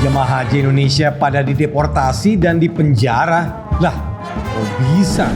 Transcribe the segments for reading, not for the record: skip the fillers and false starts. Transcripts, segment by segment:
Jemaah haji Indonesia pada dideportasi dan dipenjara. Lah, kok bisa?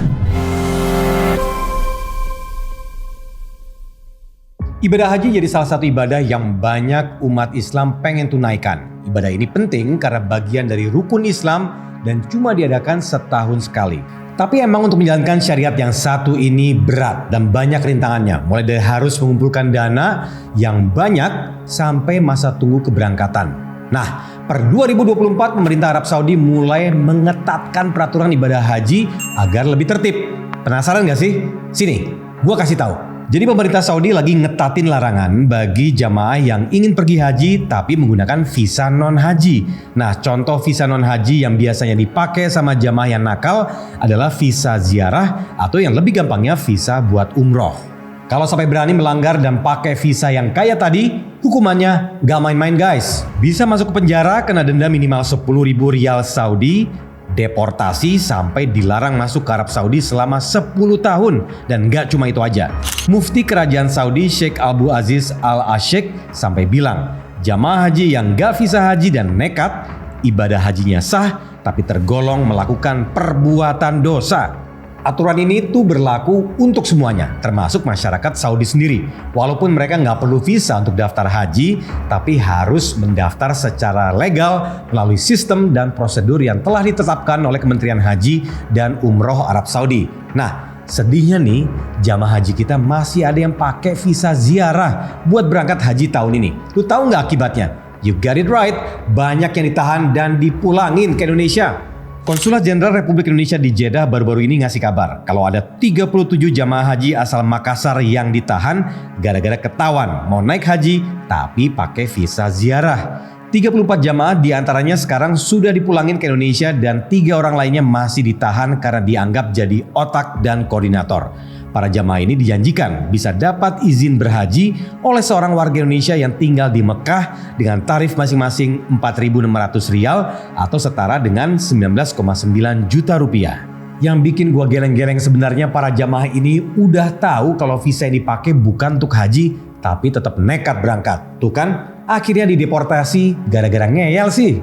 Ibadah haji jadi salah satu ibadah yang banyak umat Islam pengen tunaikan. Ibadah ini penting karena bagian dari rukun Islam dan cuma diadakan setahun sekali. Tapi emang untuk menjalankan syariat yang satu ini berat dan banyak rintangannya. Mulai dari harus mengumpulkan dana yang banyak sampai masa tunggu keberangkatan. Nah, per 2024 pemerintah Arab Saudi mulai mengetatkan peraturan ibadah haji agar lebih tertib. Penasaran gak sih? Sini, gua kasih tahu. Jadi pemerintah Saudi lagi ngetatin larangan bagi jamaah yang ingin pergi haji tapi menggunakan visa non-haji. Nah, contoh visa non-haji yang biasanya dipakai sama jamaah yang nakal adalah visa ziarah atau yang lebih gampangnya visa buat umroh. Kalau sampai berani melanggar dan pakai visa yang kayak tadi, hukumannya gak main-main guys. Bisa masuk ke penjara, kena denda minimal 10.000 rial Saudi, deportasi sampai dilarang masuk ke Arab Saudi selama 10 tahun. Dan gak cuma itu aja. Mufti Kerajaan Saudi Sheikh Abdul Aziz Al-Ashik sampai bilang, jamaah haji yang gak visa haji dan nekat, ibadah hajinya sah tapi tergolong melakukan perbuatan dosa. Aturan ini tuh berlaku untuk semuanya, termasuk masyarakat Saudi sendiri. Walaupun mereka nggak perlu visa untuk daftar haji, tapi harus mendaftar secara legal melalui sistem dan prosedur yang telah ditetapkan oleh Kementerian Haji dan Umroh Arab Saudi. Nah, sedihnya nih, jamaah haji kita masih ada yang pakai visa ziarah buat berangkat haji tahun ini. Lu tahu nggak akibatnya? You got it right, banyak yang ditahan dan dipulangin ke Indonesia. Konsulat Jenderal Republik Indonesia di Jeddah baru-baru ini ngasih kabar kalau ada 37 jamaah haji asal Makassar yang ditahan gara-gara ketahuan mau naik haji tapi pakai visa ziarah. 34 jamaah diantaranya sekarang sudah dipulangin ke Indonesia dan 3 orang lainnya masih ditahan karena dianggap jadi otak dan koordinator. Para jamaah ini dijanjikan bisa dapat izin berhaji oleh seorang warga Indonesia yang tinggal di Mekah dengan tarif masing-masing 4.600 rial atau setara dengan 19,9 juta rupiah. Yang bikin gua geleng-geleng sebenarnya para jamaah ini udah tahu kalau visa yang dipakai bukan untuk haji tapi tetap nekat berangkat. Tuh kan, akhirnya dideportasi gara-gara ngeyel sih.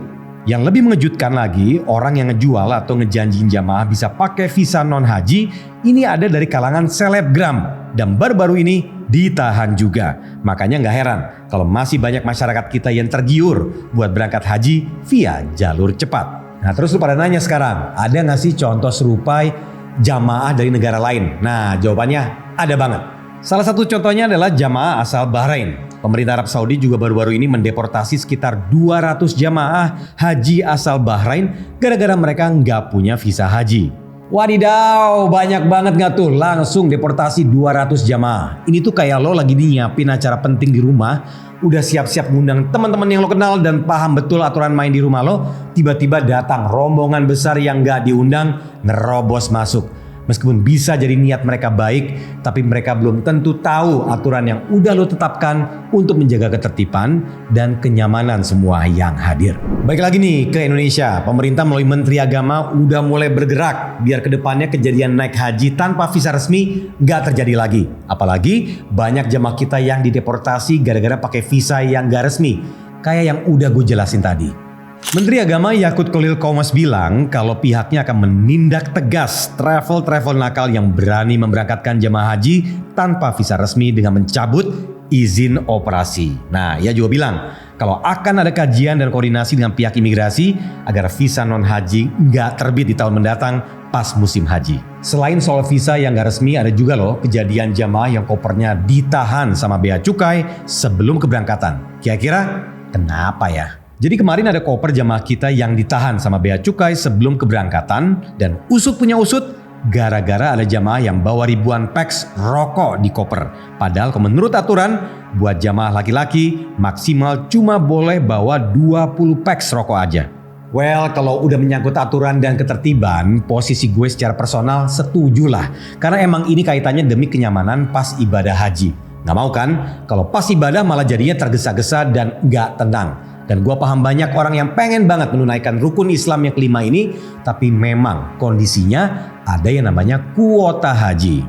Yang lebih mengejutkan lagi, orang yang ngejual atau ngejanjiin jamaah bisa pakai visa non-haji ini ada dari kalangan selebgram dan baru-baru ini ditahan juga. Makanya nggak heran kalau masih banyak masyarakat kita yang tergiur buat berangkat haji via jalur cepat. Nah, terus lu pada nanya sekarang, ada nggak sih contoh serupa jamaah dari negara lain? Nah, jawabannya ada banget. Salah satu contohnya adalah jamaah asal Bahrain. Pemerintah Arab Saudi juga baru-baru ini mendeportasi sekitar 200 jamaah haji asal Bahrain gara-gara mereka nggak punya visa haji. Wadidaw, banyak banget nggak tuh langsung deportasi 200 jamaah. Ini tuh kayak lo lagi nyiapin acara penting di rumah, udah siap-siap ngundang teman-teman yang lo kenal dan paham betul aturan main di rumah lo, tiba-tiba datang rombongan besar yang nggak diundang nerobos masuk. Meskipun bisa jadi niat mereka baik, tapi mereka belum tentu tahu aturan yang udah lo tetapkan untuk menjaga ketertiban dan kenyamanan semua yang hadir. Baik lagi nih ke Indonesia, pemerintah melalui Menteri Agama udah mulai bergerak biar kedepannya kejadian naik haji tanpa visa resmi gak terjadi lagi. Apalagi banyak jamaah kita yang dideportasi gara-gara pakai visa yang gak resmi, kayak yang udah gue jelasin tadi. Menteri Agama Yakut Khalil Qomas bilang kalau pihaknya akan menindak tegas travel nakal yang berani memberangkatkan jemaah haji tanpa visa resmi dengan mencabut izin operasi. Nah, ia juga bilang kalau akan ada kajian dan koordinasi dengan pihak imigrasi agar visa non-haji nggak terbit di tahun mendatang pas musim haji. Selain soal visa yang nggak resmi, ada juga loh kejadian jamaah yang kopernya ditahan sama bea cukai sebelum keberangkatan. Kira-kira kenapa ya? Jadi kemarin ada koper jamaah kita yang ditahan sama bea cukai sebelum keberangkatan dan usut punya usut gara-gara ada jamaah yang bawa ribuan packs rokok di koper. Padahal kalau menurut aturan buat jamaah laki-laki maksimal cuma boleh bawa 20 packs rokok aja. Well, kalau udah menyangkut aturan dan ketertiban, posisi gue secara personal setuju lah. Karena emang ini kaitannya demi kenyamanan pas ibadah haji. Gak mau kan kalau pas ibadah malah jadinya tergesa-gesa dan gak tenang. Dan gue paham banyak orang yang pengen banget menunaikan rukun Islam yang kelima ini, tapi memang kondisinya ada yang namanya kuota haji.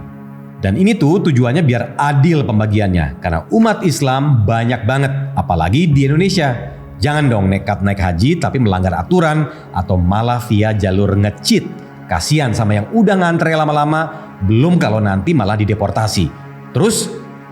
Dan ini tuh tujuannya biar adil pembagiannya, karena umat Islam banyak banget, apalagi di Indonesia. Jangan dong nekat naik haji tapi melanggar aturan atau malah via jalur nge-cheat. Kasian sama yang udah ngantre lama-lama, belum kalau nanti malah dideportasi. Terus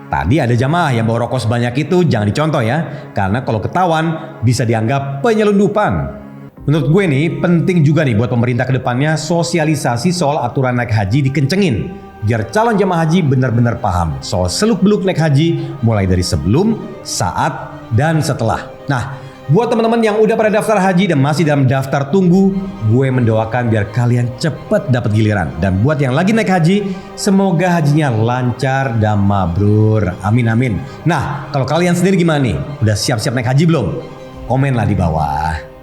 tadi ada jamaah yang bawa rokok sebanyak itu, jangan dicontoh ya. Karena kalau ketahuan bisa dianggap penyelundupan. Menurut gue nih penting juga nih buat pemerintah kedepannya sosialisasi soal aturan naik haji dikencengin. Biar calon jamaah haji benar-benar paham soal seluk-beluk naik haji mulai dari sebelum, saat, dan setelah. Nah, buat teman-teman yang udah pada daftar haji dan masih dalam daftar tunggu, gue mendoakan biar kalian cepet dapat giliran. Dan buat yang lagi naik haji, semoga hajinya lancar dan mabrur. Amin amin. Nah, kalau kalian sendiri gimana nih? Udah siap-siap naik haji belum? Komenlah di bawah.